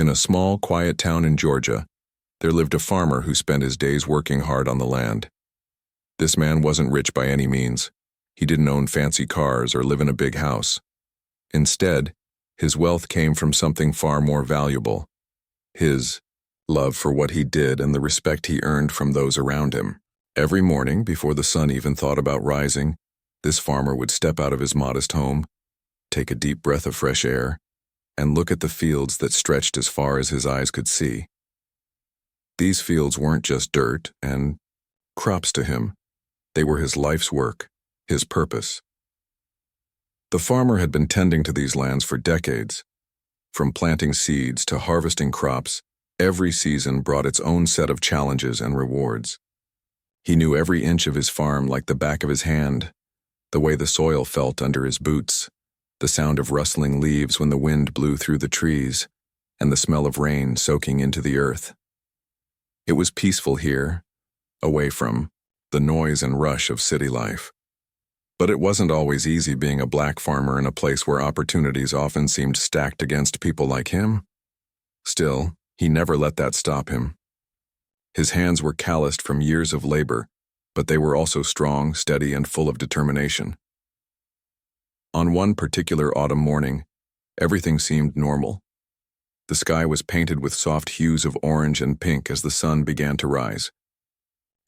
In a small, quiet town in Georgia, there lived a farmer who spent his days working hard on the land. This man wasn't rich by any means. He didn't own fancy cars or live in a big house. Instead, his wealth came from something far more valuable: his love for what he did and the respect he earned from those around him. Every morning, before the sun even thought about rising, this farmer would step out of his modest home, take a deep breath of fresh air, and look at the fields that stretched as far as his eyes could see. These fields weren't just dirt and crops to him. They were his life's work, his purpose. The farmer had been tending to these lands for decades. From planting seeds to harvesting crops, every season brought its own set of challenges and rewards. He knew every inch of his farm like the back of his hand, the way the soil felt under his boots, the sound of rustling leaves when the wind blew through the trees, and the smell of rain soaking into the earth. It was peaceful here, away from the noise and rush of city life. But it wasn't always easy being a black farmer in a place where opportunities often seemed stacked against people like him. Still, he never let that stop him. His hands were calloused from years of labor, but they were also strong, steady, and full of determination. On one particular autumn morning, everything seemed normal. The sky was painted with soft hues of orange and pink as the sun began to rise.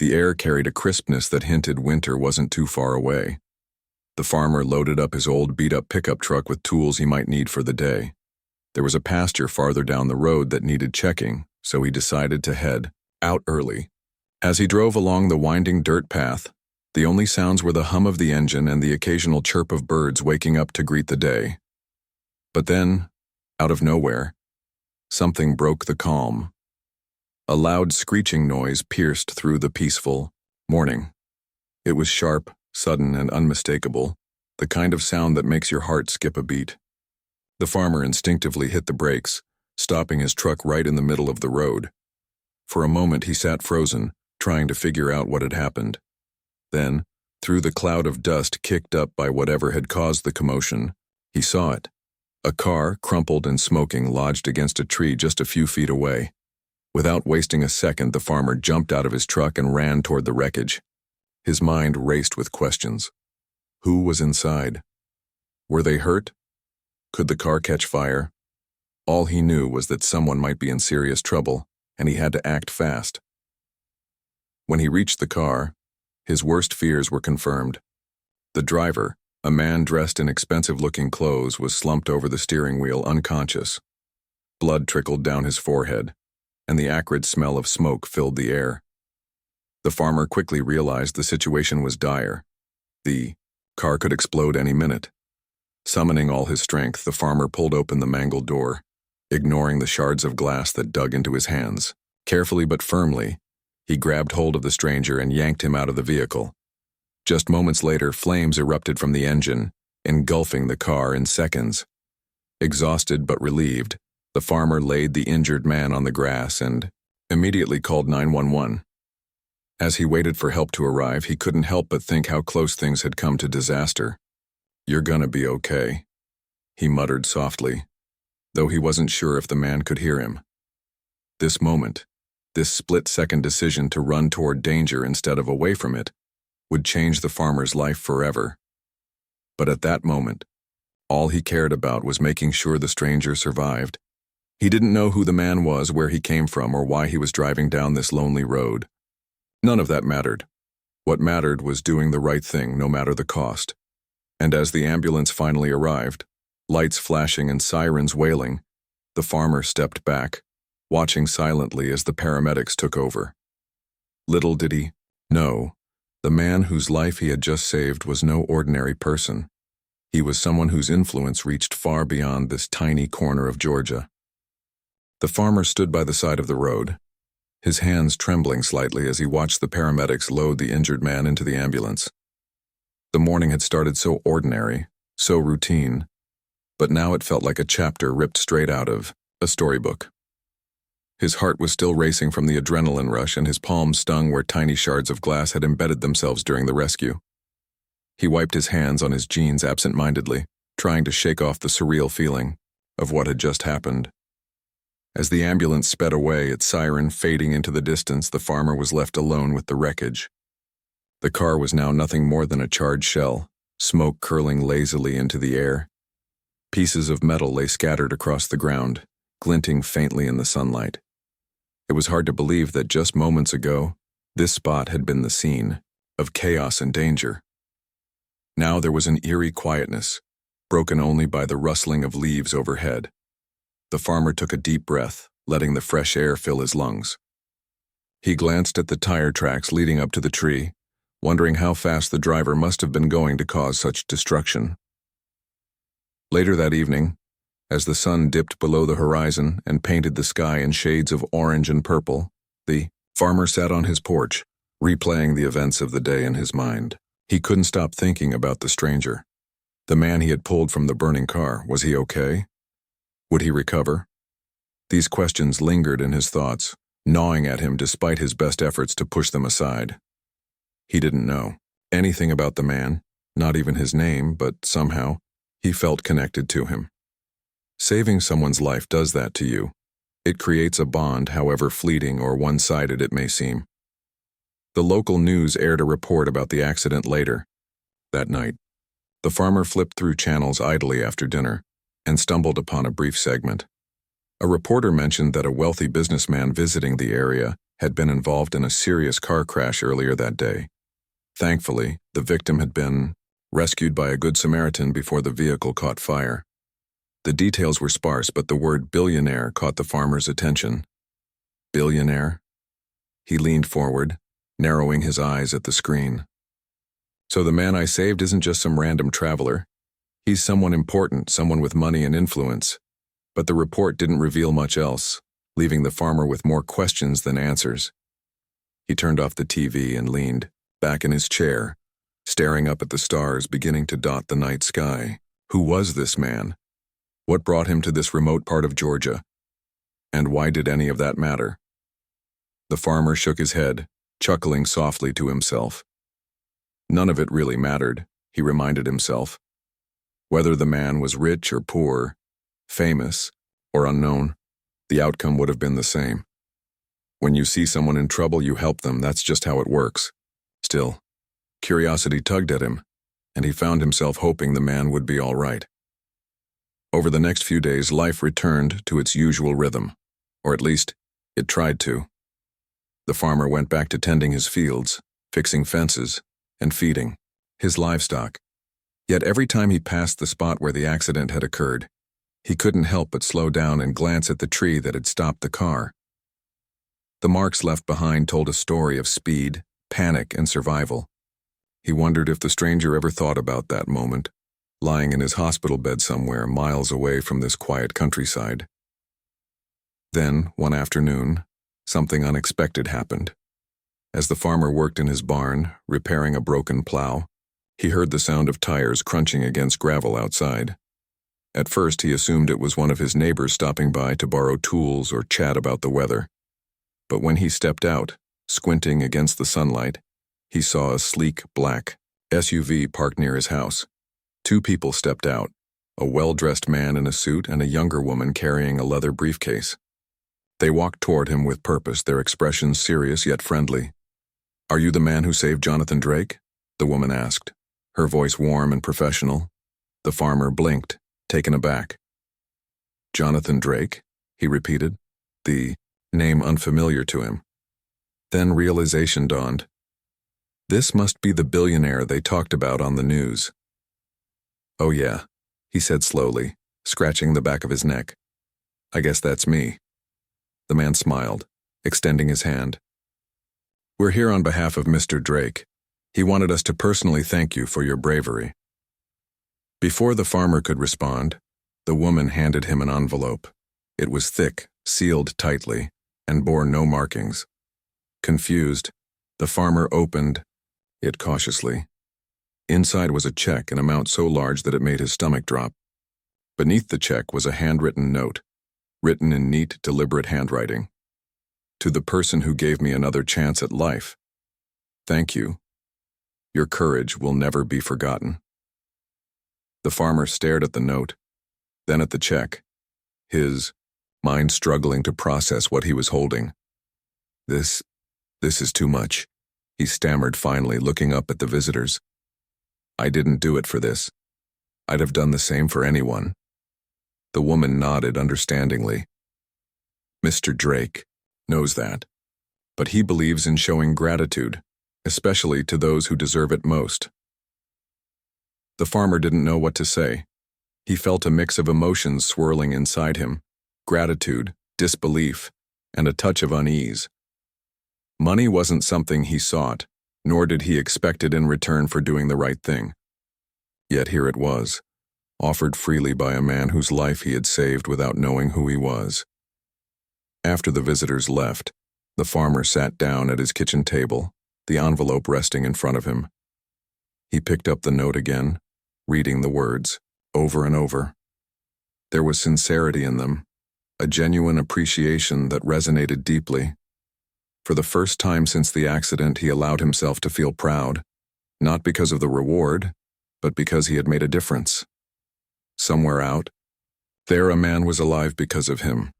The air carried a crispness that hinted winter wasn't too far away. The farmer loaded up his old beat-up pickup truck with tools he might need for the day. There was a pasture farther down the road that needed checking, so he decided to head out early. As he drove along the winding dirt path, the only sounds were the hum of the engine and the occasional chirp of birds waking up to greet the day. But then, out of nowhere, something broke the calm. A loud screeching noise pierced through the peaceful morning. It was sharp, sudden, and unmistakable, the kind of sound that makes your heart skip a beat. The farmer instinctively hit the brakes, stopping his truck right in the middle of the road. For a moment he sat frozen, trying to figure out what had happened. Then, through the cloud of dust kicked up by whatever had caused the commotion, he saw it. A car, crumpled and smoking, lodged against a tree just a few feet away. Without wasting a second, the farmer jumped out of his truck and ran toward the wreckage. His mind raced with questions. Who was inside? Were they hurt? Could the car catch fire? All he knew was that someone might be in serious trouble, and he had to act fast. When he reached the car, his worst fears were confirmed. The driver, a man dressed in expensive-looking clothes, was slumped over the steering wheel unconscious. Blood trickled down his forehead, and the acrid smell of smoke filled the air. The farmer quickly realized the situation was dire. The car could explode any minute. Summoning all his strength, the farmer pulled open the mangled door, ignoring the shards of glass that dug into his hands. Carefully but firmly, he grabbed hold of the stranger and yanked him out of the vehicle. Just moments later, flames erupted from the engine, engulfing the car in seconds. Exhausted but relieved, the farmer laid the injured man on the grass and immediately called 911. As he waited for help to arrive, he couldn't help but think how close things had come to disaster. "You're gonna be okay," he muttered softly, though he wasn't sure if the man could hear him. This moment, this split-second decision to run toward danger instead of away from it, would change the farmer's life forever. But at that moment, all he cared about was making sure the stranger survived. He didn't know who the man was, where he came from, or why he was driving down this lonely road. None of that mattered. What mattered was doing the right thing, no matter the cost. And as the ambulance finally arrived, lights flashing and sirens wailing, the farmer stepped back, watching silently as the paramedics took over. Little did he know, the man whose life he had just saved was no ordinary person. He was someone whose influence reached far beyond this tiny corner of Georgia. The farmer stood by the side of the road, his hands trembling slightly as he watched the paramedics load the injured man into the ambulance. The morning had started so ordinary, so routine, but now it felt like a chapter ripped straight out of a storybook. His heart was still racing from the adrenaline rush, and his palms stung where tiny shards of glass had embedded themselves during the rescue. He wiped his hands on his jeans absent-mindedly, trying to shake off the surreal feeling of what had just happened. As the ambulance sped away, its siren fading into the distance, the farmer was left alone with the wreckage. The car was now nothing more than a charred shell, smoke curling lazily into the air. Pieces of metal lay scattered across the ground, glinting faintly in the sunlight. It was hard to believe that just moments ago, this spot had been the scene of chaos and danger. Now there was an eerie quietness, broken only by the rustling of leaves overhead. The farmer took a deep breath, letting the fresh air fill his lungs. He glanced at the tire tracks leading up to the tree, wondering how fast the driver must have been going to cause such destruction. Later that evening, as the sun dipped below the horizon and painted the sky in shades of orange and purple, the farmer sat on his porch, replaying the events of the day in his mind. He couldn't stop thinking about the stranger. The man he had pulled from the burning car, was he okay? Would he recover? These questions lingered in his thoughts, gnawing at him despite his best efforts to push them aside. He didn't know anything about the man, not even his name, but somehow, he felt connected to him. Saving someone's life does that to you. It creates a bond, however fleeting or one-sided it may seem. The local news aired a report about the accident later. That night, the farmer flipped through channels idly after dinner and stumbled upon a brief segment. A reporter mentioned that a wealthy businessman visiting the area had been involved in a serious car crash earlier that day. Thankfully, the victim had been rescued by a good Samaritan before the vehicle caught fire. The details were sparse, but the word billionaire caught the farmer's attention. Billionaire? He leaned forward, narrowing his eyes at the screen. So the man I saved isn't just some random traveler. He's someone important, someone with money and influence. But the report didn't reveal much else, leaving the farmer with more questions than answers. He turned off the TV and leaned back in his chair, staring up at the stars beginning to dot the night sky. Who was this man? What brought him to this remote part of Georgia? And why did any of that matter? The farmer shook his head, chuckling softly to himself. None of it really mattered, he reminded himself. Whether the man was rich or poor, famous or unknown, the outcome would have been the same. When you see someone in trouble, you help them. That's just how it works. Still, curiosity tugged at him, and he found himself hoping the man would be all right. Over the next few days, life returned to its usual rhythm, or at least, it tried to. The farmer went back to tending his fields, fixing fences, and feeding his livestock. Yet every time he passed the spot where the accident had occurred, he couldn't help but slow down and glance at the tree that had stopped the car. The marks left behind told a story of speed, panic, and survival. He wondered if the stranger ever thought about that moment, lying in his hospital bed somewhere miles away from this quiet countryside. Then, one afternoon, something unexpected happened. As the farmer worked in his barn, repairing a broken plow, he heard the sound of tires crunching against gravel outside. At first, he assumed it was one of his neighbors stopping by to borrow tools or chat about the weather. But when he stepped out, squinting against the sunlight, he saw a sleek, black SUV parked near his house. Two people stepped out, a well-dressed man in a suit and a younger woman carrying a leather briefcase. They walked toward him with purpose, their expressions serious yet friendly. "Are you the man who saved Jonathan Drake?" the woman asked, her voice warm and professional. The farmer blinked, taken aback. "Jonathan Drake?" he repeated, the name unfamiliar to him. Then realization dawned. This must be the billionaire they talked about on the news. "Oh yeah," he said slowly, scratching the back of his neck. "I guess that's me." The man smiled, extending his hand. "We're here on behalf of Mr. Drake. He wanted us to personally thank you for your bravery." Before the farmer could respond, the woman handed him an envelope. It was thick, sealed tightly, and bore no markings. Confused, the farmer opened it cautiously. Inside was a check, an amount so large that it made his stomach drop. Beneath the check was a handwritten note, written in neat, deliberate handwriting. "To the person who gave me another chance at life. Thank you. Your courage will never be forgotten." The farmer stared at the note, then at the check. His mind struggling to process what he was holding. This is too much, he stammered finally, looking up at the visitors. I didn't do it for this. I'd have done the same for anyone. The woman nodded understandingly. Mr. Drake knows that, but he believes in showing gratitude, especially to those who deserve it most. The farmer didn't know what to say. He felt a mix of emotions swirling inside him: gratitude, disbelief, and a touch of unease. Money wasn't something he sought, nor did he expect it in return for doing the right thing. Yet here it was, offered freely by a man whose life he had saved without knowing who he was. After the visitors left, the farmer sat down at his kitchen table, the envelope resting in front of him. He picked up the note again, reading the words over and over. There was sincerity in them, a genuine appreciation that resonated deeply. For the first time since the accident, he allowed himself to feel proud, not because of the reward, but because he had made a difference. Somewhere out there, a man was alive because of him.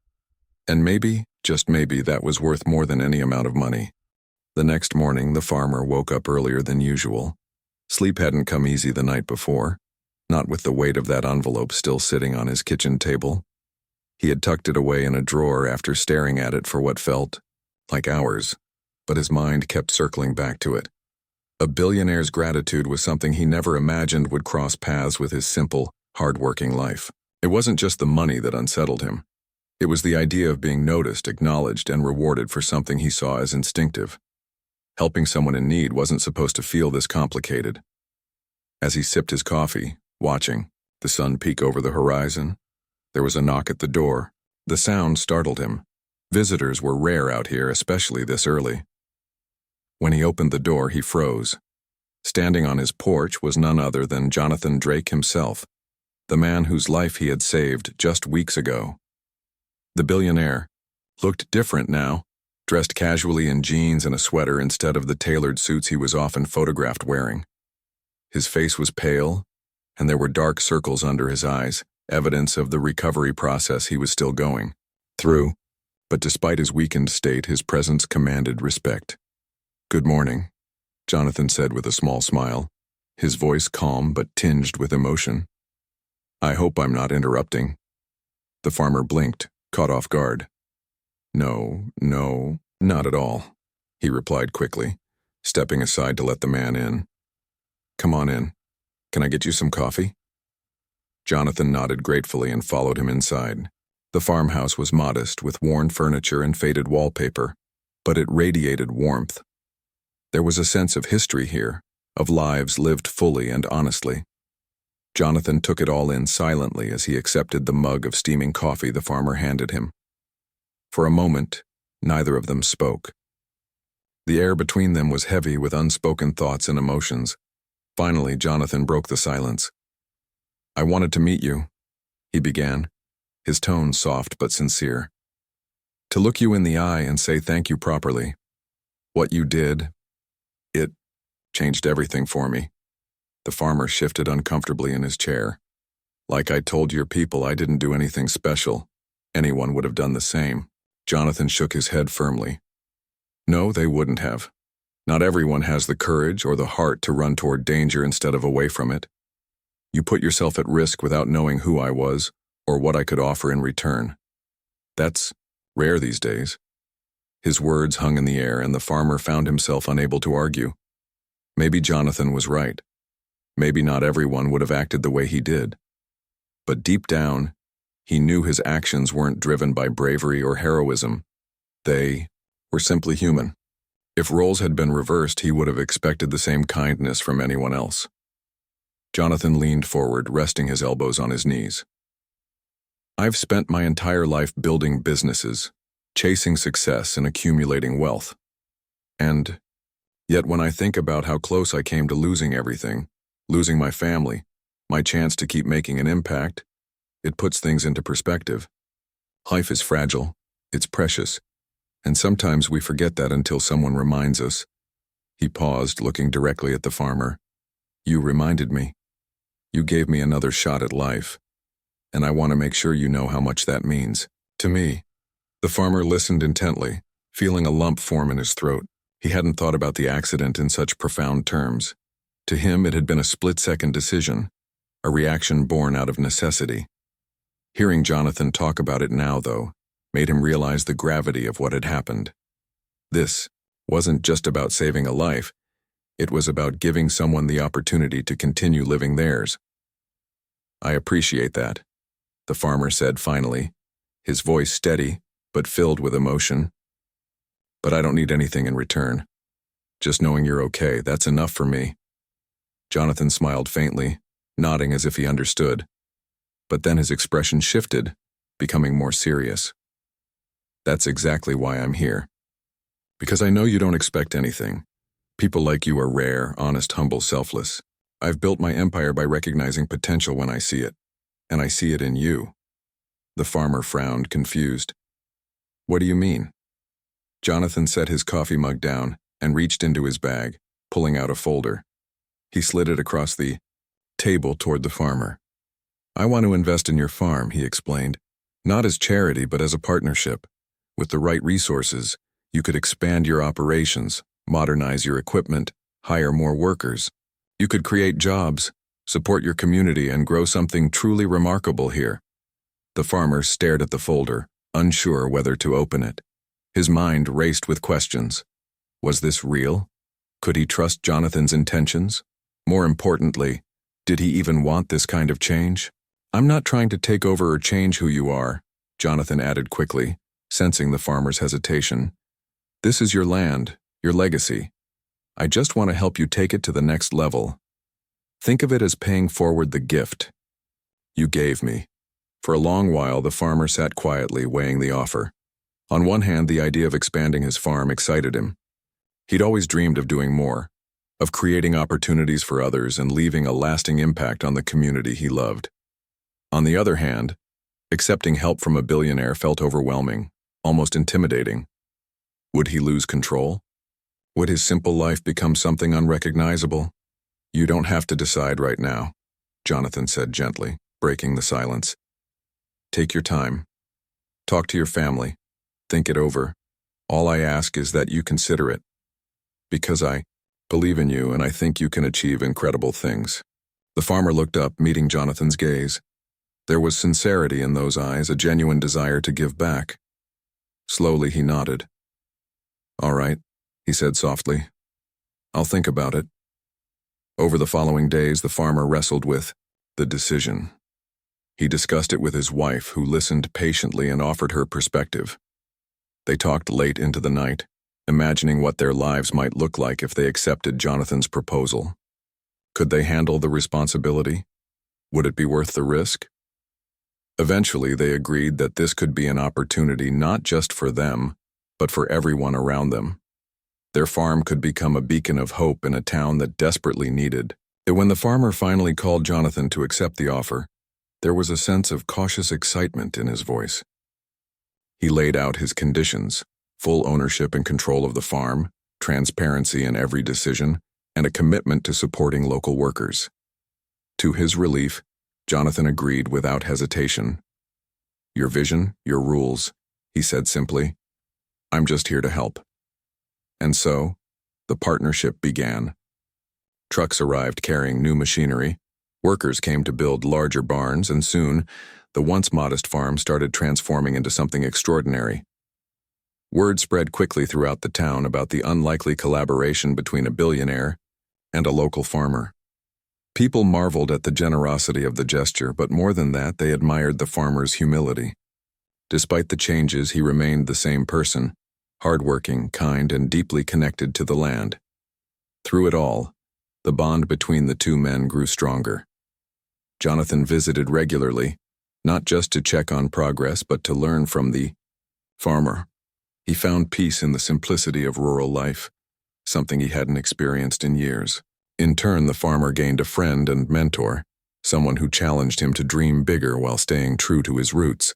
And maybe, just maybe, that was worth more than any amount of money. The next morning, the farmer woke up earlier than usual. Sleep hadn't come easy the night before, not with the weight of that envelope still sitting on his kitchen table. He had tucked it away in a drawer after staring at it for what felt like hours, but his mind kept circling back to it. A billionaire's gratitude was something he never imagined would cross paths with his simple, hard-working life. It wasn't just the money that unsettled him. It was the idea of being noticed, acknowledged, and rewarded for something he saw as instinctive. Helping someone in need wasn't supposed to feel this complicated. As he sipped his coffee, watching the sun peek over the horizon, there was a knock at the door. The sound startled him. Visitors were rare out here, especially this early. When he opened the door, he froze. Standing on his porch was none other than Jonathan Drake himself, the man whose life he had saved just weeks ago. The billionaire looked different now, dressed casually in jeans and a sweater instead of the tailored suits he was often photographed wearing. His face was pale, and there were dark circles under his eyes, evidence of the recovery process he was still going through. But despite his weakened state, his presence commanded respect. "Good morning," Jonathan said with a small smile, his voice calm but tinged with emotion. "I hope I'm not interrupting." The farmer blinked, caught off guard. No, not at all," he replied quickly, stepping aside to let the man in. "Come on in. Can I get you some coffee?" Jonathan nodded gratefully and followed him inside. The farmhouse was modest, with worn furniture and faded wallpaper, but it radiated warmth. There was a sense of history here, of lives lived fully and honestly. Jonathan took it all in silently as he accepted the mug of steaming coffee the farmer handed him. For a moment, neither of them spoke. The air between them was heavy with unspoken thoughts and emotions. Finally, Jonathan broke the silence. "I wanted to meet you," he began, his tone soft but sincere. "To look you in the eye and say thank you properly. What you did, it changed everything for me." The farmer shifted uncomfortably in his chair. "Like I told your people, I didn't do anything special. Anyone would have done the same." Jonathan shook his head firmly. "No, they wouldn't have. Not everyone has the courage or the heart to run toward danger instead of away from it. You put yourself at risk without knowing who I was or what I could offer in return. That's rare these days." His words hung in the air, and the farmer found himself unable to argue. Maybe Jonathan was right. Maybe not everyone would have acted the way he did. But deep down, he knew his actions weren't driven by bravery or heroism. They were simply human. If roles had been reversed, he would have expected the same kindness from anyone else. Jonathan leaned forward, resting his elbows on his knees. "I've spent my entire life building businesses, chasing success and accumulating wealth. And yet when I think about how close I came to losing everything, losing my family, my chance to keep making an impact, it puts things into perspective. Life is fragile, it's precious, and sometimes we forget that until someone reminds us." He paused, looking directly at the farmer. "You reminded me. You gave me another shot at life, and I want to make sure you know how much that means To me. The farmer listened intently, feeling a lump form in his throat. He hadn't thought about the accident in such profound terms. To him, it had been a split-second decision, a reaction born out of necessity. Hearing Jonathan talk about it now, though, made him realize the gravity of what had happened. This wasn't just about saving a life, it was about giving someone the opportunity to continue living theirs. "I appreciate that," the farmer said finally, his voice steady but filled with emotion. "But I don't need anything in return. Just knowing you're okay, that's enough for me." Jonathan smiled faintly, nodding as if he understood. But then his expression shifted, becoming more serious. "That's exactly why I'm here. Because I know you don't expect anything. People like you are rare, honest, humble, selfless. I've built my empire by recognizing potential when I see it. And I see it in you." The farmer frowned, confused. "What do you mean?" Jonathan set his coffee mug down and reached into his bag, pulling out a folder. He slid it across the table toward the farmer. "I want to invest in your farm," he explained. "Not as charity, but as a partnership. With the right resources, you could expand your operations, modernize your equipment, hire more workers. You could create jobs, support your community, and grow something truly remarkable here." The farmer stared at the folder, unsure whether to open it. His mind raced with questions. Was this real? Could he trust Jonathan's intentions? More importantly, did he even want this kind of change? "I'm not trying to take over or change who you are," Jonathan added quickly, sensing the farmer's hesitation. "This is your land, your legacy. I just want to help you take it to the next level. Think of it as paying forward the gift you gave me." For a long while, the farmer sat quietly, weighing the offer. On one hand, the idea of expanding his farm excited him. He'd always dreamed of doing more, of creating opportunities for others and leaving a lasting impact on the community he loved. On the other hand, accepting help from a billionaire felt overwhelming, almost intimidating. Would he lose control? Would his simple life become something unrecognizable? "You don't have to decide right now," Jonathan said gently, breaking the silence. "Take your time. Talk to your family. Think it over. All I ask is that you consider it. Because I believe in you and I think you can achieve incredible things." The farmer looked up, meeting Jonathan's gaze. There was sincerity in those eyes, a genuine desire to give back. Slowly he nodded. "All right," he said softly. "I'll think about it." Over the following days, the farmer wrestled with the decision. He discussed it with his wife, who listened patiently and offered her perspective. They talked late into the night, imagining what their lives might look like if they accepted Jonathan's proposal. Could they handle the responsibility? Would it be worth the risk? Eventually, they agreed that this could be an opportunity not just for them, but for everyone around them. Their farm could become a beacon of hope in a town that desperately needed it. When the farmer finally called Jonathan to accept the offer, there was a sense of cautious excitement in his voice. He laid out his conditions: full ownership and control of the farm, transparency in every decision, and a commitment to supporting local workers. To his relief, Jonathan agreed without hesitation. "Your vision, your rules," he said simply. "I'm just here to help." And so, the partnership began. Trucks arrived carrying new machinery, workers came to build larger barns, and soon, the once modest farm started transforming into something extraordinary. Word spread quickly throughout the town about the unlikely collaboration between a billionaire and a local farmer. People marveled at the generosity of the gesture, but more than that, they admired the farmer's humility. Despite the changes, he remained the same person, hardworking, kind, and deeply connected to the land. Through it all, the bond between the two men grew stronger. Jonathan visited regularly, not just to check on progress, but to learn from the farmer. He found peace in the simplicity of rural life, something he hadn't experienced in years. In turn, the farmer gained a friend and mentor, someone who challenged him to dream bigger while staying true to his roots.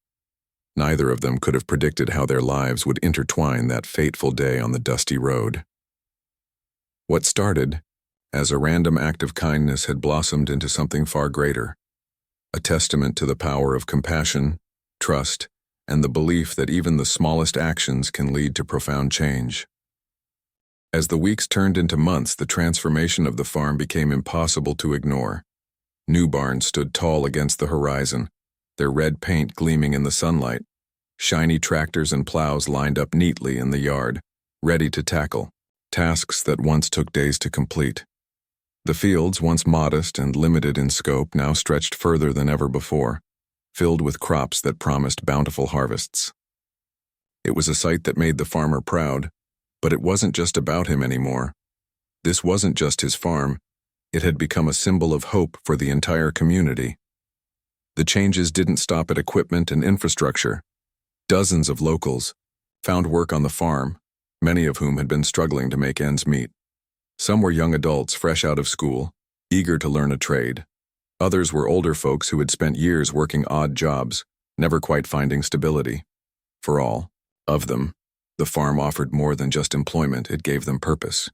Neither of them could have predicted how their lives would intertwine that fateful day on the dusty road. What started as a random act of kindness had blossomed into something far greater, a testament to the power of compassion, trust, and the belief that even the smallest actions can lead to profound change. As the weeks turned into months, the transformation of the farm became impossible to ignore. New barns stood tall against the horizon, their red paint gleaming in the sunlight. Shiny tractors and plows lined up neatly in the yard, ready to tackle tasks that once took days to complete. The fields, once modest and limited in scope, now stretched further than ever before, filled with crops that promised bountiful harvests. It was a sight that made the farmer proud, but it wasn't just about him anymore. This wasn't just his farm, it had become a symbol of hope for the entire community. The changes didn't stop at equipment and infrastructure. Dozens of locals found work on the farm, many of whom had been struggling to make ends meet. Some were young adults fresh out of school, eager to learn a trade. Others were older folks who had spent years working odd jobs, never quite finding stability. For all of them, the farm offered more than just employment, it gave them purpose.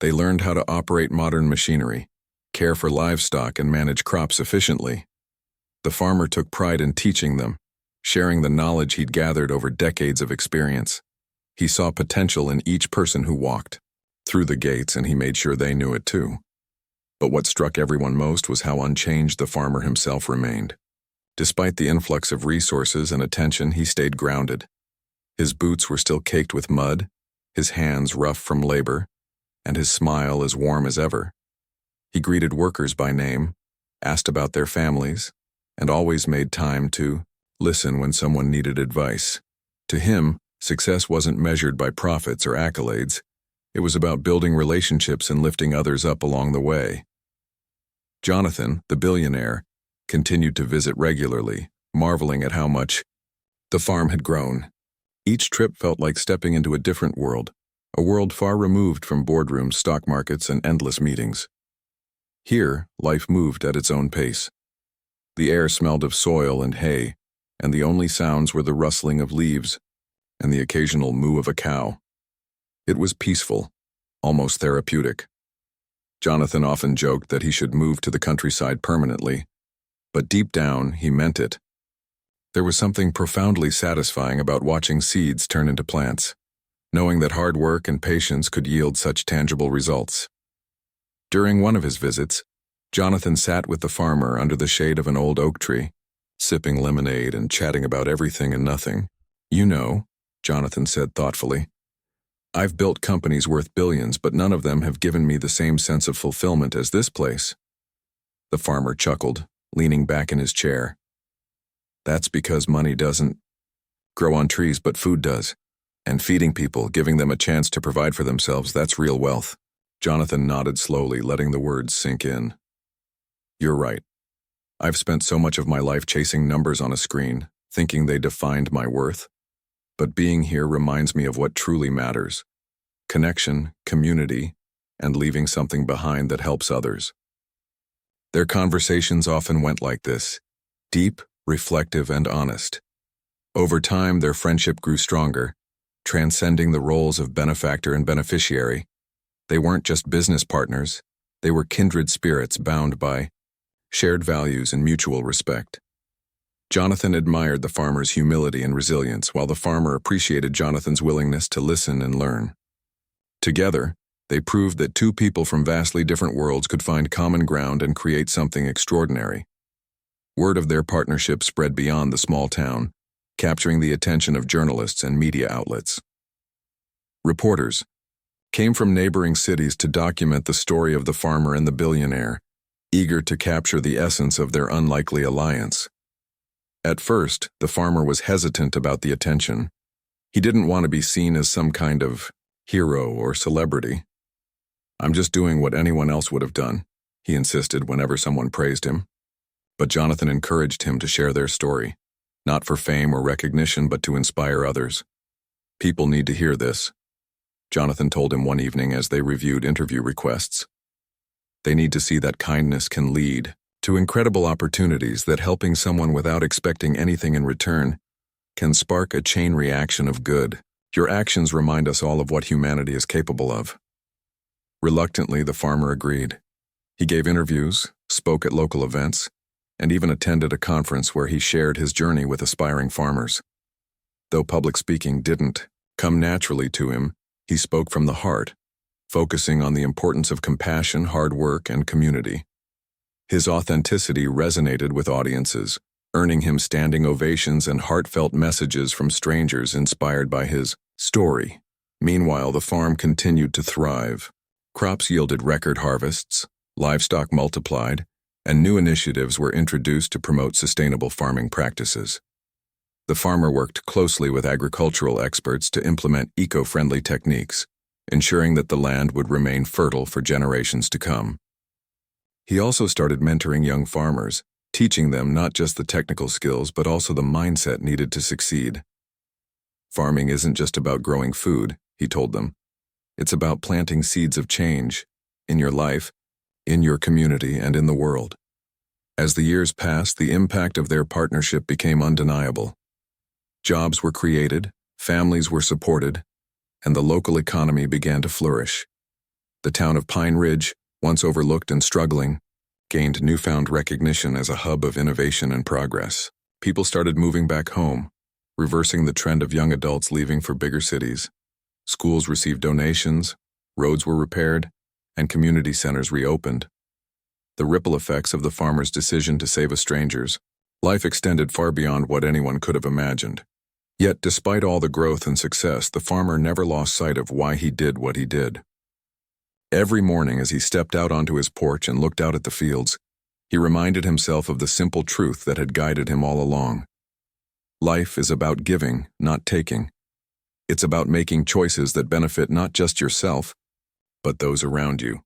They learned how to operate modern machinery, care for livestock, and manage crops efficiently. The farmer took pride in teaching them, sharing the knowledge he'd gathered over decades of experience. He saw potential in each person who walked through the gates, and he made sure they knew it too. But what struck everyone most was how unchanged the farmer himself remained. Despite the influx of resources and attention, he stayed grounded. His boots were still caked with mud, his hands rough from labor, and his smile as warm as ever. He greeted workers by name, asked about their families, and always made time to listen when someone needed advice. To him, success wasn't measured by profits or accolades. It was about building relationships and lifting others up along the way. Jonathan, the billionaire, continued to visit regularly, marveling at how much the farm had grown. Each trip felt like stepping into a different world, a world far removed from boardrooms, stock markets, and endless meetings. Here, life moved at its own pace. The air smelled of soil and hay, and the only sounds were the rustling of leaves and the occasional moo of a cow. It was peaceful, almost therapeutic. Jonathan often joked that he should move to the countryside permanently, but deep down, he meant it. There was something profoundly satisfying about watching seeds turn into plants, knowing that hard work and patience could yield such tangible results. During one of his visits, Jonathan sat with the farmer under the shade of an old oak tree, sipping lemonade and chatting about everything and nothing. "You know," Jonathan said thoughtfully, "I've built companies worth billions, but none of them have given me the same sense of fulfillment as this place." The farmer chuckled, leaning back in his chair. "That's because money doesn't grow on trees, but food does. And feeding people, giving them a chance to provide for themselves, that's real wealth." Jonathan nodded slowly, letting the words sink in. "You're right. I've spent so much of my life chasing numbers on a screen, thinking they defined my worth. But being here reminds me of what truly matters: connection, community, and leaving something behind that helps others." Their conversations often went like this, deep, reflective, and honest. Over time, their friendship grew stronger, transcending the roles of benefactor and beneficiary. They weren't just business partners, they were kindred spirits bound by shared values and mutual respect. Jonathan admired the farmer's humility and resilience, while the farmer appreciated Jonathan's willingness to listen and learn. Together, they proved that two people from vastly different worlds could find common ground and create something extraordinary. Word of their partnership spread beyond the small town, capturing the attention of journalists and media outlets. Reporters came from neighboring cities to document the story of the farmer and the billionaire, eager to capture the essence of their unlikely alliance. At first, the farmer was hesitant about the attention. He didn't want to be seen as some kind of hero or celebrity. "I'm just doing what anyone else would have done," he insisted whenever someone praised him. But Jonathan encouraged him to share their story, not for fame or recognition, but to inspire others. "People need to hear this," Jonathan told him one evening as they reviewed interview requests. "They need to see that kindness can lead to incredible opportunities, that helping someone without expecting anything in return can spark a chain reaction of good. Your actions remind us all of what humanity is capable of." Reluctantly, the farmer agreed. He gave interviews, spoke at local events, and even attended a conference where he shared his journey with aspiring farmers. Though public speaking didn't come naturally to him, he spoke from the heart, focusing on the importance of compassion, hard work, and community. His authenticity resonated with audiences, earning him standing ovations and heartfelt messages from strangers inspired by his story. Meanwhile, the farm continued to thrive. Crops yielded record harvests, livestock multiplied, and new initiatives were introduced to promote sustainable farming practices. The farmer worked closely with agricultural experts to implement eco-friendly techniques, ensuring that the land would remain fertile for generations to come. He also started mentoring young farmers, teaching them not just the technical skills but also the mindset needed to succeed. Farming isn't just about growing food, he told them. It's about planting seeds of change in your life, in your community, and in the world. As the years passed, the impact of their partnership became undeniable. Jobs were created, families were supported, and the local economy began to flourish. The town of Pine Ridge, once overlooked and struggling, gained newfound recognition as a hub of innovation and progress. People started moving back home, reversing the trend of young adults leaving for bigger cities. Schools received donations, roads were repaired, and community centers reopened. The ripple effects of the farmer's decision to save a stranger's life extended far beyond what anyone could have imagined. Yet, despite all the growth and success, the farmer never lost sight of why he did what he did. Every morning as he stepped out onto his porch and looked out at the fields, he reminded himself of the simple truth that had guided him all along. Life is about giving, not taking. It's about making choices that benefit not just yourself, but those around you.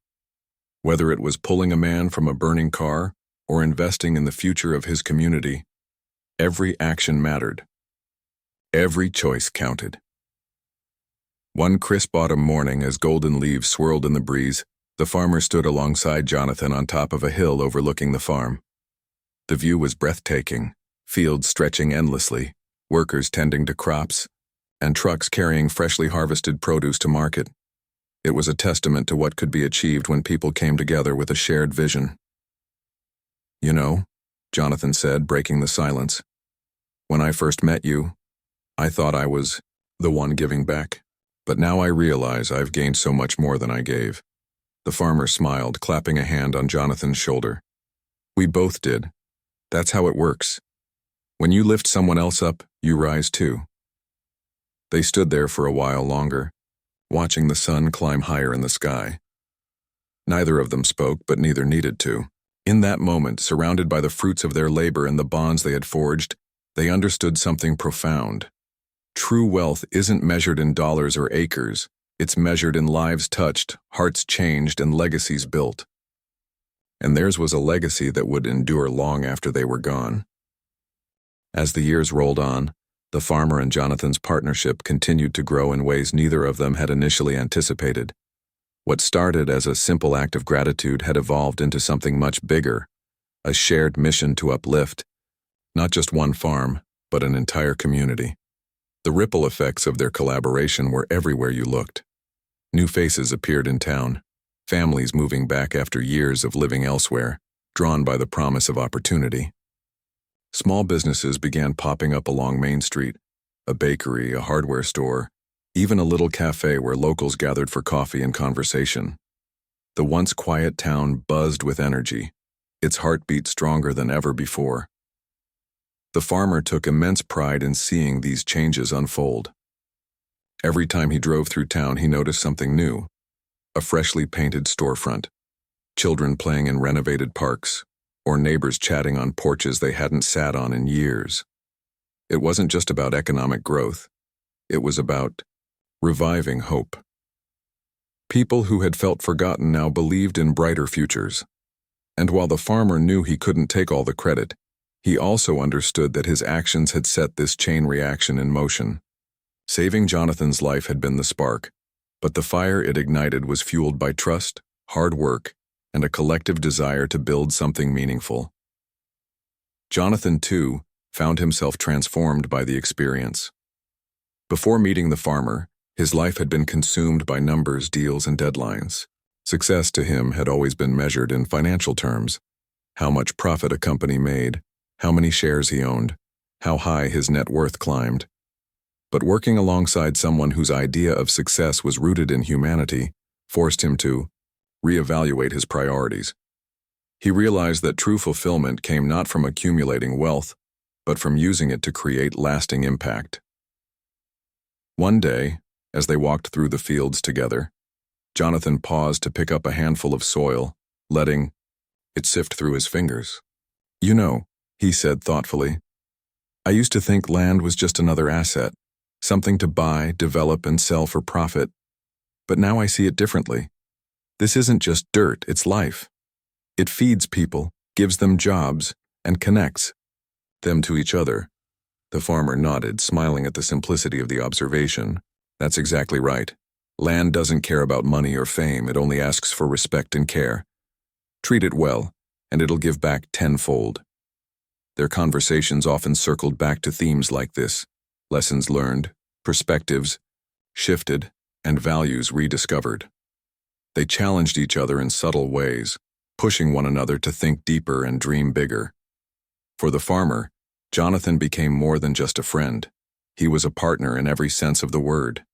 Whether it was pulling a man from a burning car or investing in the future of his community, every action mattered. Every choice counted. One crisp autumn morning, as golden leaves swirled in the breeze, the farmer stood alongside Jonathan on top of a hill overlooking the farm. The view was breathtaking, fields stretching endlessly, workers tending to crops, and trucks carrying freshly harvested produce to market. It was a testament to what could be achieved when people came together with a shared vision. "You know," Jonathan said, breaking the silence, "when I first met you, I thought I was the one giving back. But now I realize I've gained so much more than I gave." The farmer smiled, clapping a hand on Jonathan's shoulder. "We both did. That's how it works. When you lift someone else up, you rise too." They stood there for a while longer, watching the sun climb higher in the sky. Neither of them spoke, but neither needed to. In that moment, surrounded by the fruits of their labor and the bonds they had forged, they understood something profound. True wealth isn't measured in dollars or acres. It's measured in lives touched, hearts changed, and legacies built. And theirs was a legacy that would endure long after they were gone. As the years rolled on, the farmer and Jonathan's partnership continued to grow in ways neither of them had initially anticipated. What started as a simple act of gratitude had evolved into something much bigger, a shared mission to uplift, not just one farm, but an entire community. The ripple effects of their collaboration were everywhere you looked. New faces appeared in town, families moving back after years of living elsewhere, drawn by the promise of opportunity. Small businesses began popping up along Main Street, a bakery, a hardware store, even a little cafe where locals gathered for coffee and conversation. The once quiet town buzzed with energy, its heartbeat stronger than ever before. The farmer took immense pride in seeing these changes unfold. Every time he drove through town, he noticed something new: a freshly painted storefront, children playing in renovated parks, or neighbors chatting on porches they hadn't sat on in years. It wasn't just about economic growth. It was about reviving hope. People who had felt forgotten now believed in brighter futures. And while the farmer knew he couldn't take all the credit, he also understood that his actions had set this chain reaction in motion. Saving Jonathan's life had been the spark, but the fire it ignited was fueled by trust, hard work, and a collective desire to build something meaningful. Jonathan, too, found himself transformed by the experience. Before meeting the farmer, his life had been consumed by numbers, deals, and deadlines. Success to him had always been measured in financial terms: how much profit a company made, how many shares he owned, how high his net worth climbed. But working alongside someone whose idea of success was rooted in humanity forced him to reevaluate his priorities. He realized that true fulfillment came not from accumulating wealth, but from using it to create lasting impact. One day, as they walked through the fields together, Jonathan paused to pick up a handful of soil, letting it sift through his fingers. "You know," he said thoughtfully, "I used to think land was just another asset, something to buy, develop, and sell for profit. But now I see it differently. This isn't just dirt, it's life. It feeds people, gives them jobs, and connects them to each other." The farmer nodded, smiling at the simplicity of the observation. "That's exactly right. Land doesn't care about money or fame, it only asks for respect and care. Treat it well, and it'll give back tenfold." Their conversations often circled back to themes like this: lessons learned, perspectives shifted, and values rediscovered. They challenged each other in subtle ways, pushing one another to think deeper and dream bigger. For the farmer, Jonathan became more than just a friend. He was a partner in every sense of the word.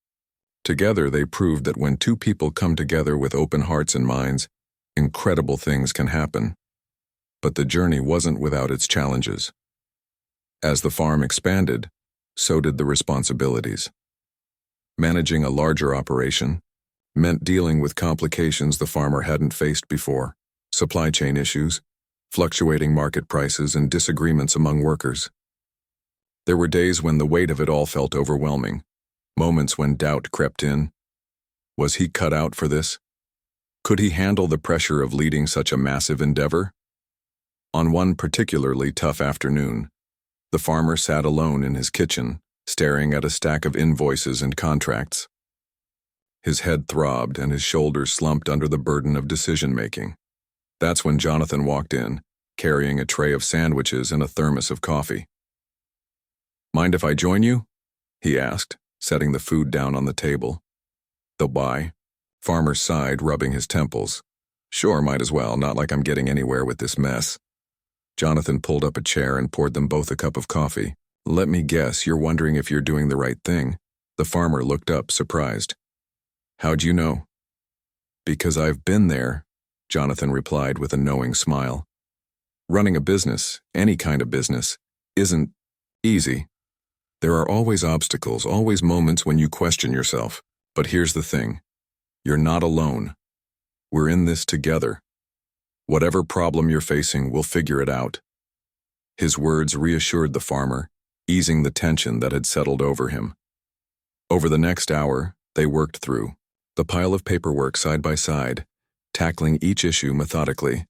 Together, they proved that when two people come together with open hearts and minds, incredible things can happen. But the journey wasn't without its challenges. As the farm expanded, so did the responsibilities. Managing a larger operation meant dealing with complications the farmer hadn't faced before: supply chain issues, fluctuating market prices, and disagreements among workers. There were days when the weight of it all felt overwhelming, moments when doubt crept in. Was he cut out for this? Could he handle the pressure of leading such a massive endeavor? On one particularly tough afternoon, the farmer sat alone in his kitchen, staring at a stack of invoices and contracts. His head throbbed and his shoulders slumped under the burden of decision-making. That's when Jonathan walked in, carrying a tray of sandwiches and a thermos of coffee. "Mind if I join you?" he asked, setting the food down on the table. "They'll buy." Farmer sighed, rubbing his temples. "Sure, might as well, not like I'm getting anywhere with this mess." Jonathan pulled up a chair and poured them both a cup of coffee. "Let me guess, you're wondering if you're doing the right thing." The farmer looked up, surprised. "How'd you know?" "Because I've been there," Jonathan replied with a knowing smile. "Running a business, any kind of business, isn't easy. There are always obstacles, always moments when you question yourself. But here's the thing. You're not alone. We're in this together. Whatever problem you're facing, we'll figure it out." His words reassured the farmer, easing the tension that had settled over him. Over the next hour, they worked through the pile of paperwork side by side, tackling each issue methodically.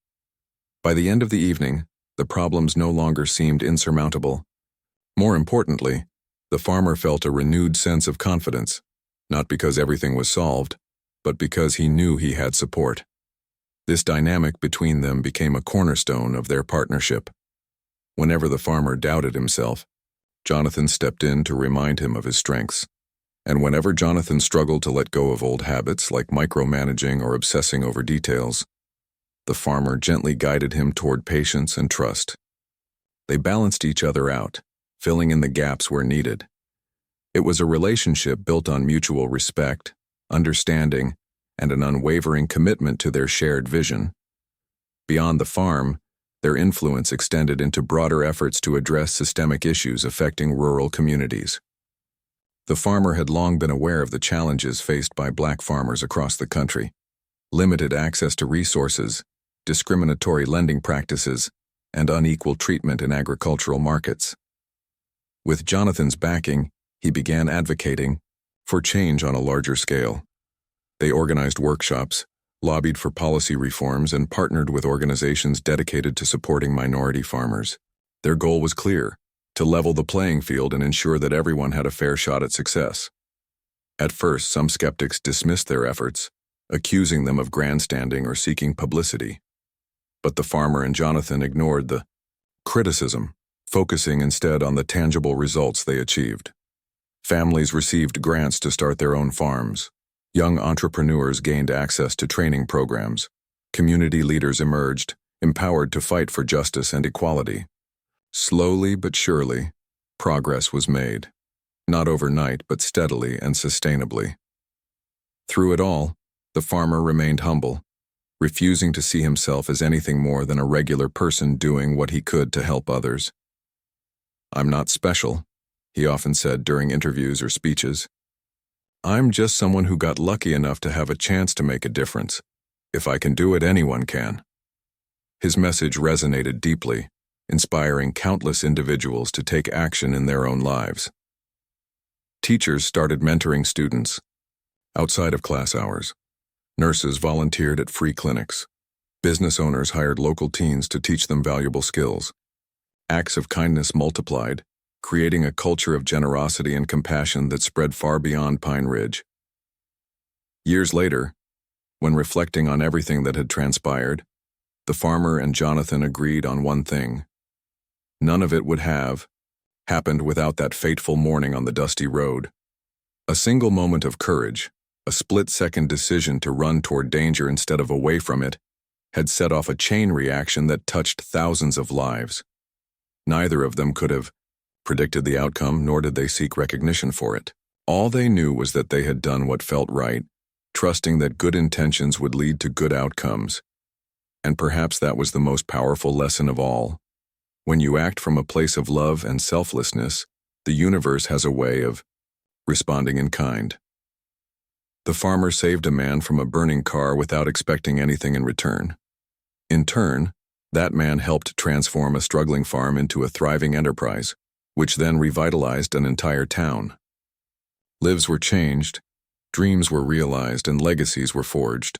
By the end of the evening, the problems no longer seemed insurmountable. More importantly, the farmer felt a renewed sense of confidence, not because everything was solved, but because he knew he had support. This dynamic between them became a cornerstone of their partnership. Whenever the farmer doubted himself, Jonathan stepped in to remind him of his strengths. And whenever Jonathan struggled to let go of old habits like micromanaging or obsessing over details, the farmer gently guided him toward patience and trust. They balanced each other out, filling in the gaps where needed. It was a relationship built on mutual respect, understanding, and an unwavering commitment to their shared vision. Beyond the farm, their influence extended into broader efforts to address systemic issues affecting rural communities. The farmer had long been aware of the challenges faced by black farmers across the country: limited access to resources, discriminatory lending practices, and unequal treatment in agricultural markets. With Jonathan's backing, he began advocating for change on a larger scale. They organized workshops, lobbied for policy reforms, and partnered with organizations dedicated to supporting minority farmers. Their goal was clear: to level the playing field and ensure that everyone had a fair shot at success. At first, some skeptics dismissed their efforts, accusing them of grandstanding or seeking publicity. But the farmer and Jonathan ignored the criticism, focusing instead on the tangible results they achieved. Families received grants to start their own farms. Young entrepreneurs gained access to training programs. Community leaders emerged, empowered to fight for justice and equality. Slowly but surely, progress was made. Not overnight, but steadily and sustainably. Through it all, the farmer remained humble, refusing to see himself as anything more than a regular person doing what he could to help others. "I'm not special," he often said during interviews or speeches. "I'm just someone who got lucky enough to have a chance to make a difference. If I can do it, anyone can." His message resonated deeply, inspiring countless individuals to take action in their own lives. Teachers started mentoring students outside of class hours. Nurses volunteered at free clinics. Business owners hired local teens to teach them valuable skills. Acts of kindness multiplied, creating a culture of generosity and compassion that spread far beyond Pine Ridge. Years later, when reflecting on everything that had transpired, the farmer and Jonathan agreed on one thing. None of it would have happened without that fateful morning on the dusty road. A single moment of courage, a split-second decision to run toward danger instead of away from it, had set off a chain reaction that touched thousands of lives. Neither of them could have predicted the outcome, nor did they seek recognition for it. All they knew was that they had done what felt right, trusting that good intentions would lead to good outcomes. And perhaps that was the most powerful lesson of all. When you act from a place of love and selflessness, the universe has a way of responding in kind. The farmer saved a man from a burning car without expecting anything in return. In turn, that man helped transform a struggling farm into a thriving enterprise, which then revitalized an entire town. Lives were changed, dreams were realized, and legacies were forged,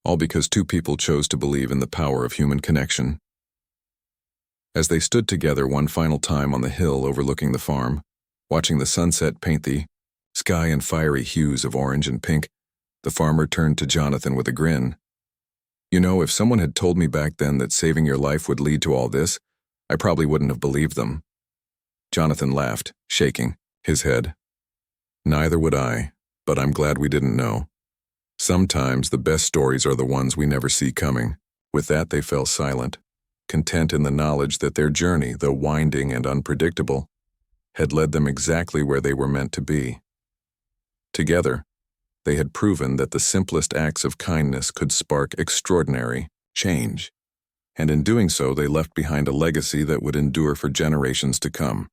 all because two people chose to believe in the power of human connection. As they stood together one final time on the hill overlooking the farm, watching the sunset paint the sky in fiery hues of orange and pink, the farmer turned to Jonathan with a grin. "You know, if someone had told me back then that saving your life would lead to all this, I probably wouldn't have believed them." Jonathan laughed, shaking his head. "Neither would I, but I'm glad we didn't know. Sometimes the best stories are the ones we never see coming." With that, they fell silent, content in the knowledge that their journey, though winding and unpredictable, had led them exactly where they were meant to be. Together, they had proven that the simplest acts of kindness could spark extraordinary change, and in doing so they left behind a legacy that would endure for generations to come.